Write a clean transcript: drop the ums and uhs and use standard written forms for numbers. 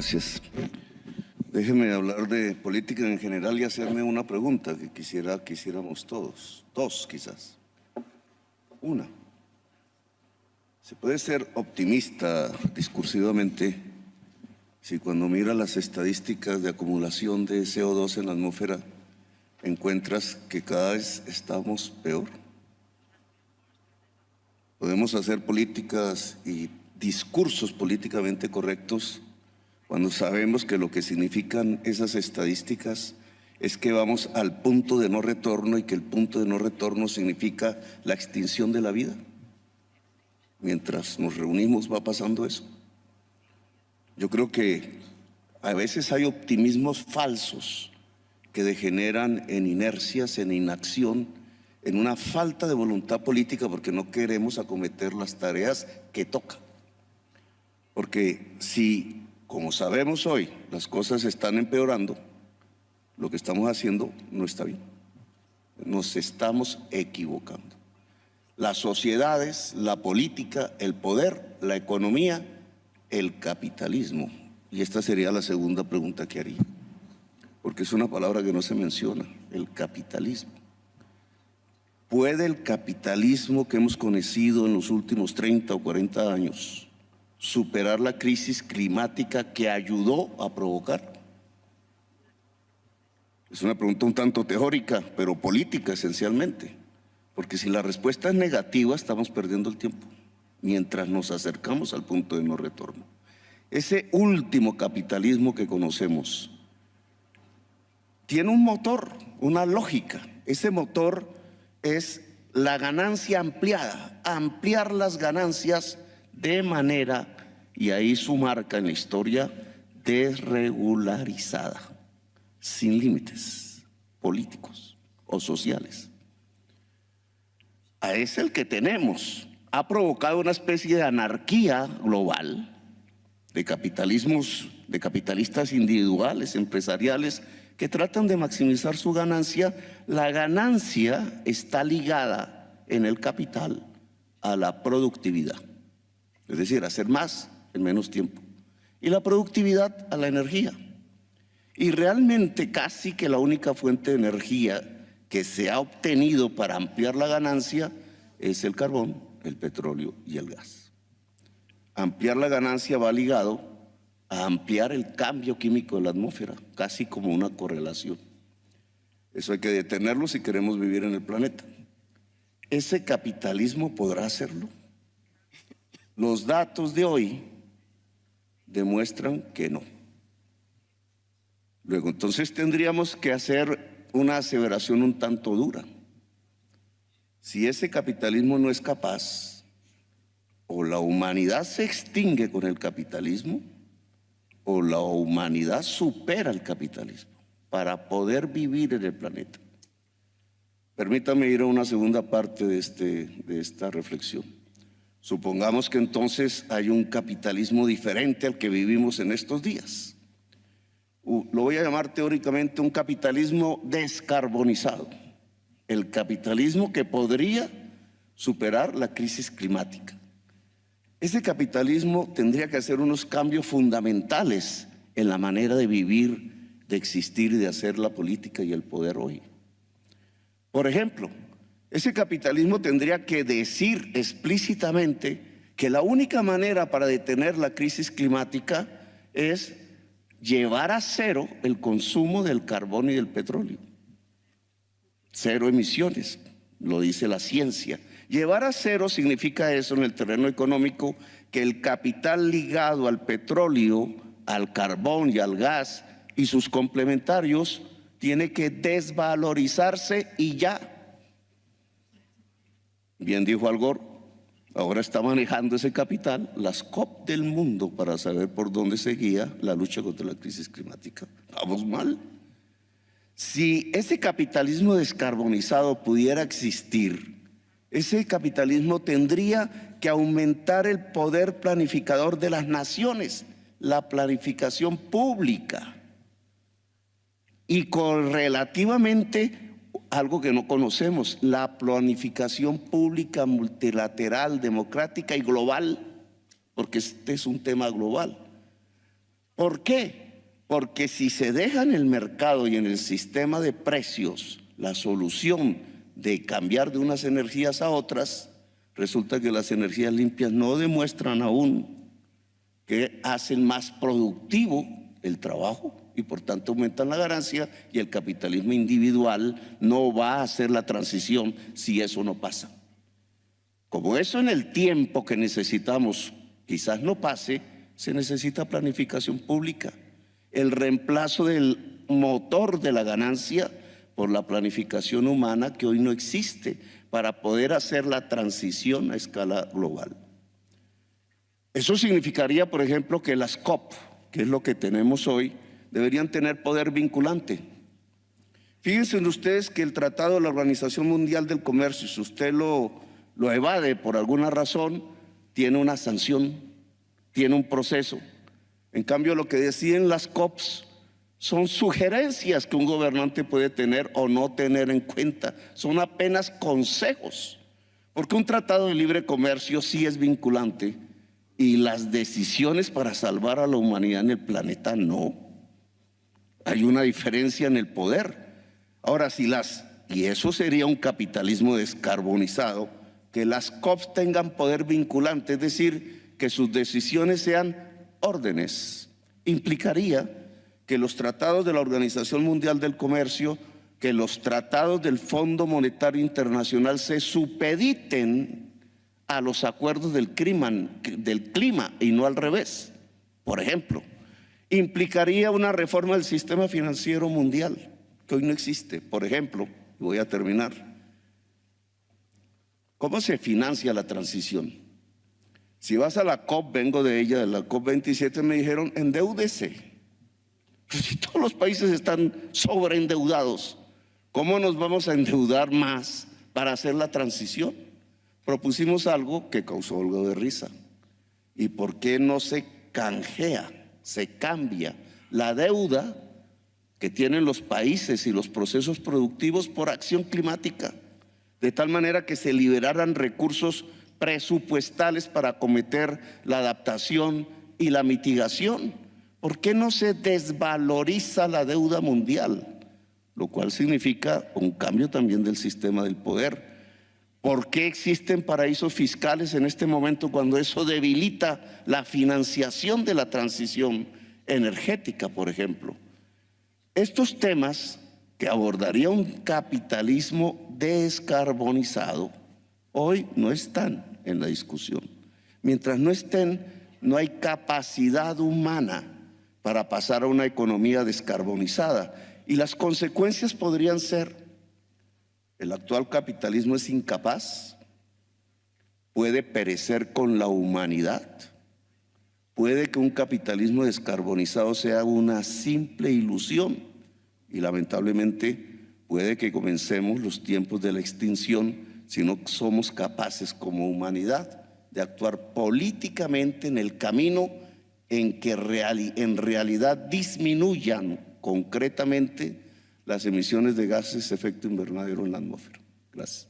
Gracias. Déjeme hablar de política en general y hacerme una pregunta que quisiéramos todos, dos quizás. Una, se puede ser optimista discursivamente si cuando mira las estadísticas de acumulación de CO2 en la atmósfera encuentras que cada vez estamos peor. Podemos hacer políticas y discursos políticamente correctos cuando sabemos que lo que significan esas estadísticas es que vamos al punto de no retorno y que el punto de no retorno significa la extinción de la vida. Mientras nos reunimos va pasando eso. Yo creo que a veces hay optimismos falsos que degeneran en inercias, en inacción, en una falta de voluntad política porque no queremos acometer las tareas que toca. Porque si, como sabemos hoy, las cosas están empeorando, lo que estamos haciendo no está bien. Nos estamos equivocando. Las sociedades, la política, el poder, la economía, el capitalismo. Y esta sería la segunda pregunta que haría, porque es una palabra que no se menciona, el capitalismo. ¿Puede el capitalismo que hemos conocido en los últimos 30 o 40 años superar la crisis climática que ayudó a provocar? Es una pregunta un tanto teórica, pero política esencialmente, porque si la respuesta es negativa estamos perdiendo el tiempo mientras nos acercamos al punto de no retorno. Ese último capitalismo que conocemos tiene un motor, una lógica. Ese motor es la ganancia ampliada, ampliar las ganancias de manera, y ahí su marca en la historia, desregularizada, sin límites políticos o sociales. Es el que tenemos. Ha provocado una especie de anarquía global, de capitalismos, de capitalistas individuales, empresariales, que tratan de maximizar su ganancia. La ganancia está ligada en el capital a la productividad, es decir, hacer más en menos tiempo, y la productividad a la energía. Y realmente casi que la única fuente de energía que se ha obtenido para ampliar la ganancia es el carbón, el petróleo y el gas. Ampliar la ganancia va ligado a ampliar el cambio químico de la atmósfera, casi como una correlación. Eso hay que detenerlo si queremos vivir en el planeta. ¿Ese capitalismo podrá hacerlo? Los datos de hoy demuestran que no. Luego, entonces tendríamos que hacer una aseveración un tanto dura. Si ese capitalismo no es capaz, o la humanidad se extingue con el capitalismo, o la humanidad supera el capitalismo para poder vivir en el planeta. Permítame ir a una segunda parte de esta reflexión. Supongamos que entonces hay un capitalismo diferente al que vivimos en estos días. Lo voy a llamar teóricamente un capitalismo descarbonizado. El capitalismo que podría superar la crisis climática. Ese capitalismo tendría que hacer unos cambios fundamentales en la manera de vivir, de existir y de hacer la política y el poder hoy. Por ejemplo, ese capitalismo tendría que decir explícitamente que la única manera para detener la crisis climática es llevar a cero el consumo del carbón y del petróleo. Cero emisiones, lo dice la ciencia. Llevar a cero significa eso en el terreno económico, que el capital ligado al petróleo, al carbón y al gas y sus complementarios tiene que desvalorizarse y ya. Bien dijo Al Gore, ahora está manejando ese capital las COP del mundo para saber por dónde seguía la lucha contra la crisis climática. Vamos mal. Si ese capitalismo descarbonizado pudiera existir, ese capitalismo tendría que aumentar el poder planificador de las naciones, la planificación pública. Y correlativamente, algo que no conocemos, la planificación pública multilateral, democrática y global, porque este es un tema global. ¿Por qué? Porque si se deja en el mercado y en el sistema de precios la solución de cambiar de unas energías a otras, resulta que las energías limpias no demuestran aún que hacen más productivo el trabajo y por tanto aumentan la ganancia, y el capitalismo individual no va a hacer la transición si eso no pasa. Como eso en el tiempo que necesitamos quizás no pase, se necesita planificación pública, el reemplazo del motor de la ganancia por la planificación humana que hoy no existe para poder hacer la transición a escala global. Eso significaría, por ejemplo, que las COP, que es lo que tenemos hoy, deberían tener poder vinculante. Fíjense ustedes que el Tratado de la Organización Mundial del Comercio, si usted lo evade por alguna razón, tiene una sanción, tiene un proceso. En cambio, lo que deciden las COPs son sugerencias que un gobernante puede tener o no tener en cuenta, son apenas consejos, porque un tratado de libre comercio sí es vinculante y las decisiones para salvar a la humanidad en el planeta no. Hay una diferencia en el poder. Ahora, y eso sería un capitalismo descarbonizado, que las COP tengan poder vinculante, es decir, que sus decisiones sean órdenes, implicaría que los tratados de la Organización Mundial del Comercio, que los tratados del Fondo Monetario Internacional se supediten a los acuerdos del clima y no al revés. Por ejemplo, implicaría una reforma del sistema financiero mundial, que hoy no existe. Por ejemplo, voy a terminar. ¿Cómo se financia la transición? Si vas a la COP, vengo de ella, de la COP27, me dijeron, endeúdese. Pero si todos los países están sobreendeudados, ¿cómo nos vamos a endeudar más para hacer la transición? Propusimos algo que causó algo de risa. ¿Y por qué no se canjea, se cambia la deuda que tienen los países y los procesos productivos por acción climática? De tal manera que se liberaran recursos presupuestales para acometer la adaptación y la mitigación. ¿Por qué no se desvaloriza la deuda mundial? Lo cual significa un cambio también del sistema del poder. ¿Por qué existen paraísos fiscales en este momento cuando eso debilita la financiación de la transición energética, por ejemplo? Estos temas que abordaría un capitalismo descarbonizado hoy no están en la discusión. Mientras no estén, no hay capacidad humana para pasar a una economía descarbonizada. Y las consecuencias podrían ser: el actual capitalismo es incapaz, puede perecer con la humanidad, puede que un capitalismo descarbonizado sea una simple ilusión y lamentablemente puede que comencemos los tiempos de la extinción si no somos capaces como humanidad de actuar políticamente en el camino en que en realidad disminuyan concretamente las emisiones de gases de efecto invernadero en la atmósfera. Gracias.